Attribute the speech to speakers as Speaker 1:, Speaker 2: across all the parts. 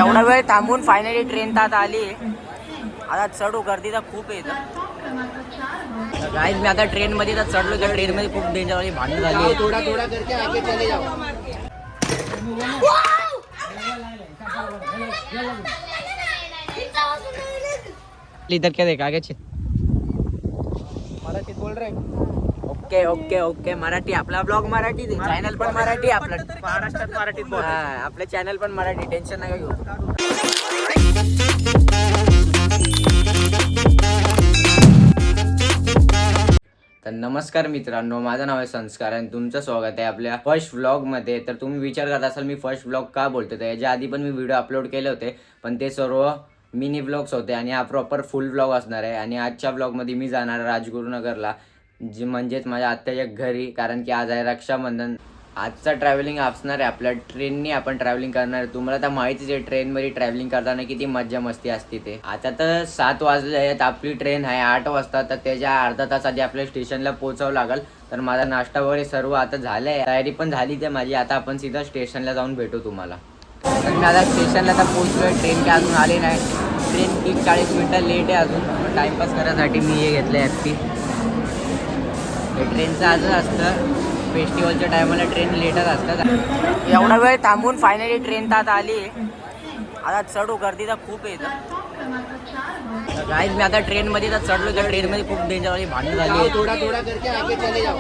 Speaker 1: एवढा वेळ थांबून फायनली ट्रेन तर आता आली. आता चढू, गर्दी तर खूप आहे. गाईज मी आता ट्रेन मध्ये तर चढलो. त्या ट्रेन मध्ये खूप डेंजर वाली भांडण झाली.
Speaker 2: थोड़ा थोड़ा करके आगे चले जाओ.
Speaker 1: इधर क्या देखा आगे.
Speaker 2: मराठीत बोल रे.
Speaker 1: Okay okay okay. मराठी. आपला ब्लॉग मराठी. चॅनल पण मराठी. आपलं
Speaker 2: महाराष्ट्रात मराठीत बोल.
Speaker 1: आपलं चॅनल पण मराठी. टेन्शन नका घेऊ. तर नमस्कार मित्रांनो, माझं नाव आहे संस्कार आणि तुमचं स्वागत आहे आपल्या फर्स्ट व्लॉगमध्ये. तर तुम्ही विचार करत असाल मी फर्स्ट व्लॉग का बोलतो. तर याच्या आधी पण मी व्हिडिओ अपलोड केले होते, पण ते सर्व मिनी व्लॉग्स होते आणि हा प्रॉपर फुल व्लॉग असणार आहे. आणि आजच्या व्लॉगमध्ये मी जाणार राजगुरुनगरला, जी म्हणजेच माझ्या आत्याच्या घरी, कारण की आज आहे रक्षाबंधन. आजचा ट्रॅव्हलिंग असणार आहे आपल्या ट्रेननी. आपण ट्रॅव्हलिंग करणार आहे. तुम्हाला तर माहितीच आहे ट्रेनमध्ये ट्रॅव्हलिंग करताना किती मज्जा मस्ती असते ते. आता तर 7 वाजले आहेत. आपली ट्रेन आहे 8 वाजता. तर त्याच्या अर्धा तास आधी आपल्या स्टेशनला पोहोचावं लागेल. तर माझा नाश्ता वगैरे सर्व आता झालं आहे, तयारी पण झाली ते माझी. आता आपण सीधा स्टेशनला जाऊन भेटू तुम्हाला. तर मी आता स्टेशनला तर पोहोचलो आहे. ट्रेन काय अजून आली नाही. ट्रेन 30-40 मिनटं लेट आहे अजून. टाईमपास करण्यासाठी मी हे घेतलं ॲपी. हे ट्रेनचं असं असतं, फेस्टिवलच्या टायमाला ट्रेन लेटच असतात. एवढा वेळ थांबून फायनली ट्रेन तर आता आली. आता चढू, गर्दी तर खूप आहे. गाईज मी आता ट्रेनमध्ये तर चढलो. त्या ट्रेनमध्ये खूप डेंजर वाली भांडण झाली.
Speaker 2: थोड़ा थोड़ा करके आगे चले जाओ.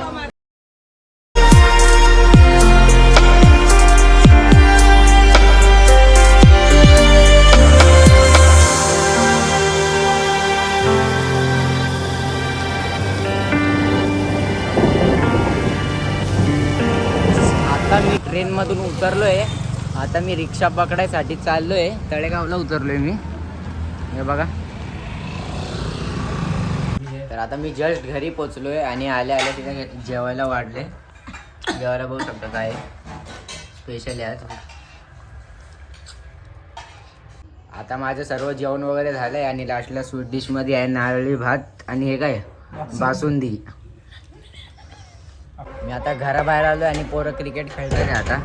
Speaker 1: आता मी ट्रेनमधून उतरलो आहे. आता मी रिक्षा पकडायसाठी चाललो आहे. तळेगावला उतरलो आहे मी. हे बघा. तर आता मी जस्ट घरी पोचलो आहे आणि आल्या आल्या तिथे जेवायला वाढले. जेवायला बघू शकता काय स्पेशल आहे आज. आता माझं सर्व जेवण वगैरे झालं आहे आणि लास्टला स्वीट डिशमध्ये आहे नारळी भात आणि हे काय बासुंदी. मी आता घराबाहेर आलो आणि पोरं क्रिकेट खेळतात आता.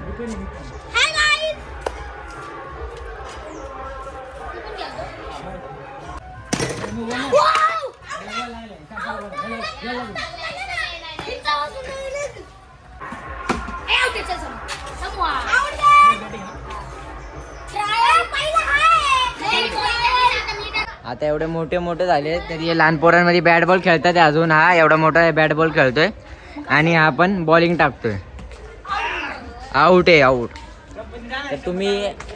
Speaker 1: आता एवढे मोठे मोठे झाले तरी हे लहान पोरांमध्ये बॅट बॉल खेळतात अजून. हा एवढा मोठा बॅट बॉल खेळतोय आणि हा पण बॉलिंग टाकतोय. आऊट आहे, आऊट. तर तुम्ही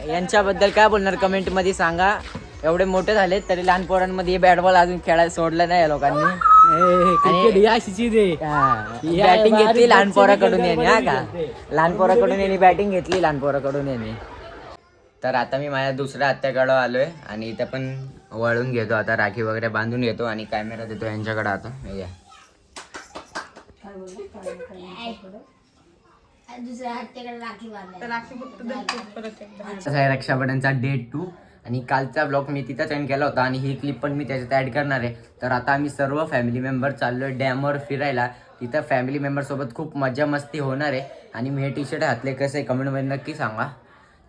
Speaker 1: यांच्याबद्दल काय बोलणार कमेंटमध्ये सांगा. एवढे मोठे झालेत तरी लहान पोरांमध्ये बॅट बॉल अजून खेळायला सोडलं नाही या लोकांनी. बॅटिंग घेतली लहान पोराकडून यांनी. हा का, लहान पोराकडून यांनी बॅटिंग घेतली, लहान पोराकडून यांनी. तर आता मी माझ्या दुसऱ्या आत्याकडं आलोय आणि इथं पण वळून घेतो. आता राखी वगैरे बांधून घेतो आणि कॅमेरा देतो यांच्याकडे. आता हे रक्षाबंधनचा डे 2 आणि कालचा ब्लॉग मी तिथं सेंड केला होता आणि ही क्लिप पण मी त्याच्यात ॲड करणार आहे. तर आता आम्ही सर्व फॅमिली मेंबर चाललो आहे डॅमवर फिरायला. तिथं फॅमिली मेंबरसोबत खूप मजा मस्ती होणार आहे. आणि मी हे टी शर्ट घातले कसं आहे कमेंटमध्ये नक्की सांगा.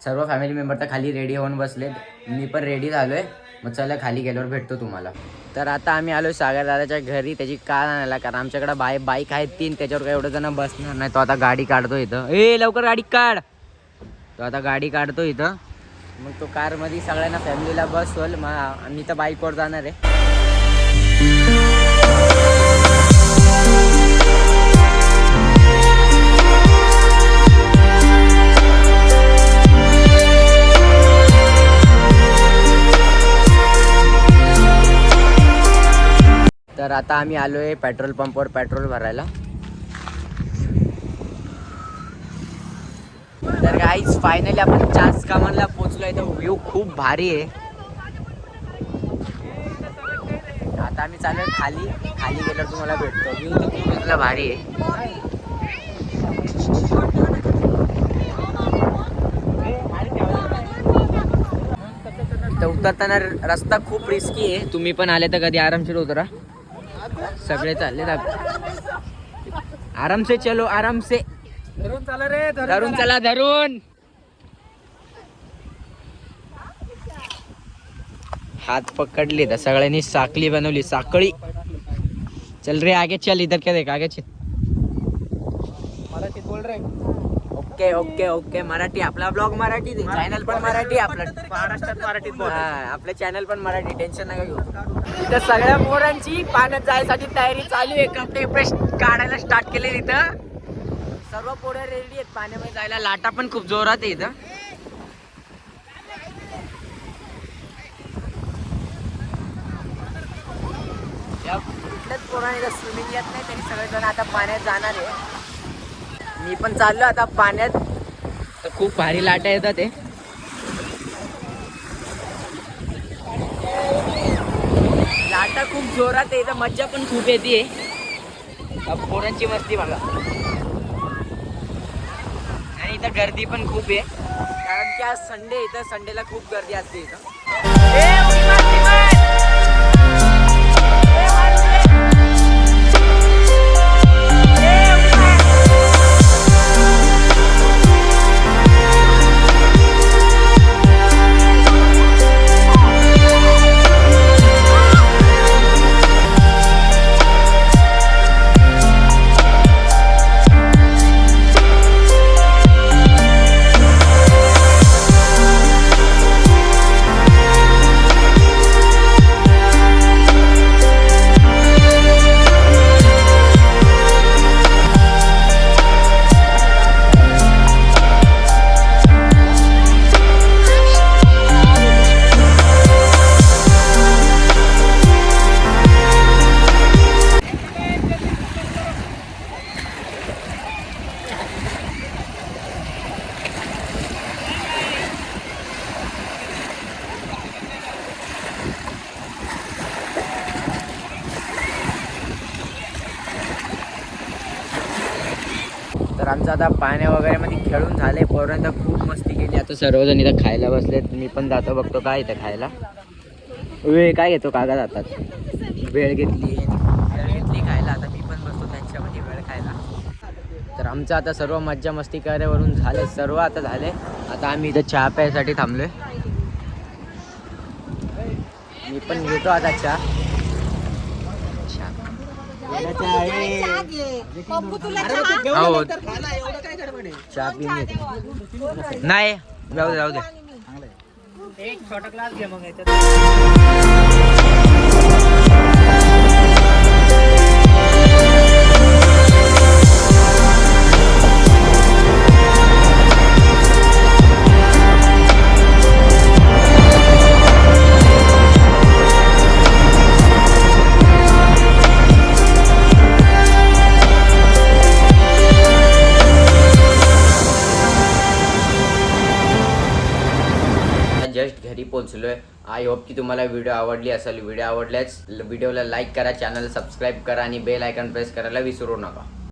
Speaker 1: सर्व फॅमिली मेंबर तर खाली रेडी होऊन बसलेत. मी पण रेडी झालो आहे. मग चला खाली गेल्यावर भेटतो तुम्हाला. तर आता आम्ही आलो सागर दादाच्या घरी त्याची कार आणायला, कारण आमच्याकडे बाईक आहेत 3, त्याच्यावर काही एवढं जण बसणार नाही. तो आता गाडी काढतो इथं. लवकर गाडी काढ. तो आता गाडी काढतो इथं. मग तो कारमध्ये सगळ्यांना फॅमिलीला बसवल. मग आम्ही तर बाईकवर जाणार आहे. तर आता आम्ही आलो आहे पेट्रोल पंपवर पेट्रोल भरायला. तर गाईज फायनली आपण चास कामाला पोहोचलो आहे. तर व्ह्यू खूप भारी आहे. आता आम्ही चालू आहे खाली. खाली गेल्यावर तुम्हाला भेटतो. व्ह्यू तर खूप इथला भारी आहे. तर उतरताना रस्ता खूप रिस्की आहे. तुम्ही पण आले तर कधी आरामशीर उतरा. सगळे चालले आराम से चलो, आराम से. धरून चला रे, धरून चला, धरून. हात पकडले तर सगळ्यांनी साखळी बनवली, साखळी. चल रे आगे चल, इधर क्या देख, आगे चल.
Speaker 2: मराठीत बोल रे.
Speaker 1: Okay okay okay. मराठी, आपला ब्लॉग मराठी, चॅनल पण मराठी आपलं.
Speaker 2: महाराष्ट्रात मराठीत बोल.
Speaker 1: आपलं चॅनल पण मराठी, टेन्शन नका घेऊ. तर सगळ्या पोरांची पाण्यात जायसाठी तयारी चालू आहे. कपडे फ्रेश काढायला स्टार्ट केले इथं. सर्व पोरं रेडी आहेत पाण्यामध्ये जायला. लाटा पण खूप जोरात आहे इथं. या कुठल्याच पोराने स्विमिंग येत नाही, तरी सगळेजण आता पाण्यात जाणार आहे. मी पण चाललो आता पाण्यात. तर खूप भारी लाटा येतात ते. लाटा खूप जोरात आहे, मज्जा पण खूप येते. पोरांची मस्ती बघा. आणि इथं गर्दी पण खूप आहे, कारण की आज संडे, इथं संडेला खूप गर्दी असते इथं. तर आमचं आता पाण्या वगैरे मध्ये खेळून झाले. पोरांनी खूप मस्ती केली. आता सर्वजण इथं खायला बसलेत. मी पण जातो, बघतो काय इथं खायला. वेळ काय घेतो काका जातात. वेळ घेतली खायला. आता मी पण बसतो त्यांच्यामध्ये वेळ खायला. तर आमचं आता सर्व मज्जा मस्ती करावरून झाले, सर्व आता झाले. आता आम्ही इथं चहा प्यायसाठी थांबलोय. मी पण घेतो आता चहा. हो, चहा पिऊन घेतो. नाही, जाऊ दे जाऊ दे.
Speaker 2: एक छोटा ग्लास घे मग याच्यात.
Speaker 1: जस्ट घरी पोहोचलोय. आय होप की तुम्हाला व्हिडिओ आवडली असेल. व्हिडिओ आवडल्यास व्हिडिओला लाईक करा, चॅनल सबस्क्राईब करा आणि बेल आयकॉन प्रेस करायला विसरू नका.